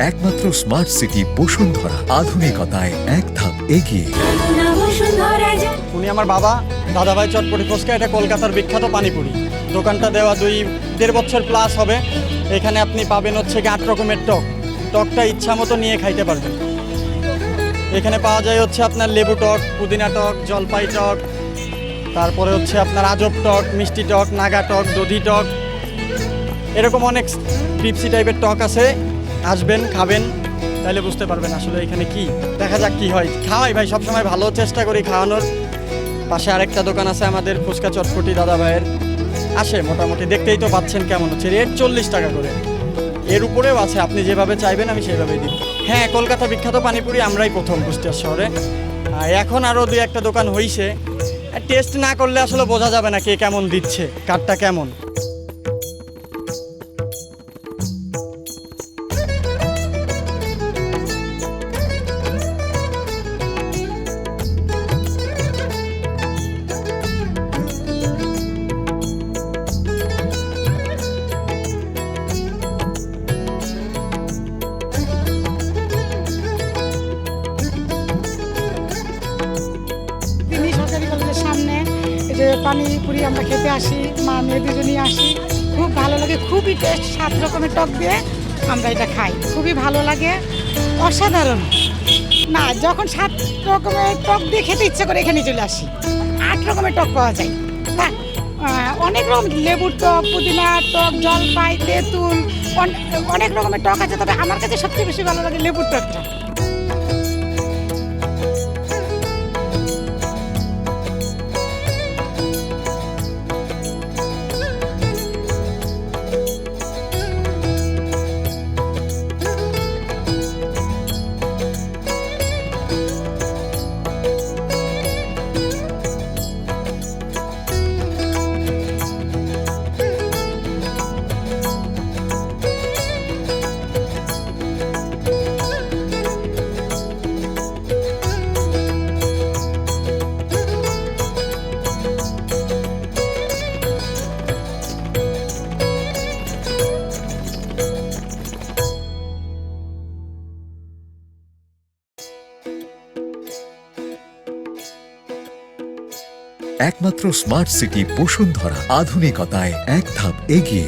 একমাত্র smart city Bashundhara, আধুনিকতায় এক ধাপ এগিয়ে। উনি আমার বাবা, দাদাভাই চটপটি ফুচকা। এটা কলকাতার বিখ্যাত পানিপুরি। দোকানটা দেওয়া 2-1.5 বছর প্লাস হবে। এখানে আপনি পাবেন হচ্ছে 8 রকমের টক। টকটা ইচ্ছা মতো নিয়ে খাইতে পারবেন। এখানে পাওয়া যায় হচ্ছে আপনার লেবু টক, পুদিনা টক, জলপাই টক, তারপরে হচ্ছে আপনার আজব টক, মিষ্টি টক, নাগা টক, দধি টক, এরকম অনেক ক্রিপসি টাইপের টক আছে। আসবেন, খাবেন, তাহলে বুঝতে পারবেন আসলে এখানে কি। দেখা যাক কি হয়। খাওয়াই ভাই, সবসময় ভালো চেষ্টা করি খাওয়ানোর। পাশে আরেকটা দোকান আছে আমাদের ফুচকা চটপটি দাদা ভাইয়ের। আসে মোটামুটি, দেখতেই তো পাচ্ছেন কেমন হচ্ছে। রেট 40 টাকা করে, এর উপরেও আছে। আপনি যেভাবে চাইবেন আমি সেইভাবেই দিই। হ্যাঁ, কলকাতা বিখ্যাত পানিপুরি আমরাই প্রথম কুষ্টিয়া শহরে। এখন আরও 2-1টা দোকান হইছে। টেস্ট না করলে আসলে বোঝা যাবে না কে কেমন দিচ্ছে, কারটা কেমন। সরকারি কলেজের সামনে এই যে পানিপুরি আমরা খেতে আসি, মা মেয়ে দুজনই আসি। খুব ভালো লাগে, খুবই টেস্ট। 7 রকমের টক দিয়ে আমরা এটা খাই, খুবই ভালো লাগে, অসাধারণ। না, যখন 7 রকমের টক দিয়ে খেতে ইচ্ছা করে এখানে চলে আসি। 8 রকমের টক পাওয়া যায়। হ্যাঁ, অনেক রকম, লেবুর টক, পুদিনা টক, জলপাই, তেঁতুল, অনেক রকমের টক আছে। তবে আমার কাছে সবচেয়ে বেশি ভালো লাগে লেবুর টকটা। একমাত্র স্মার্ট সিটি বসুন্ধরা, আধুনিকতায় এক ধাপ এগিয়ে।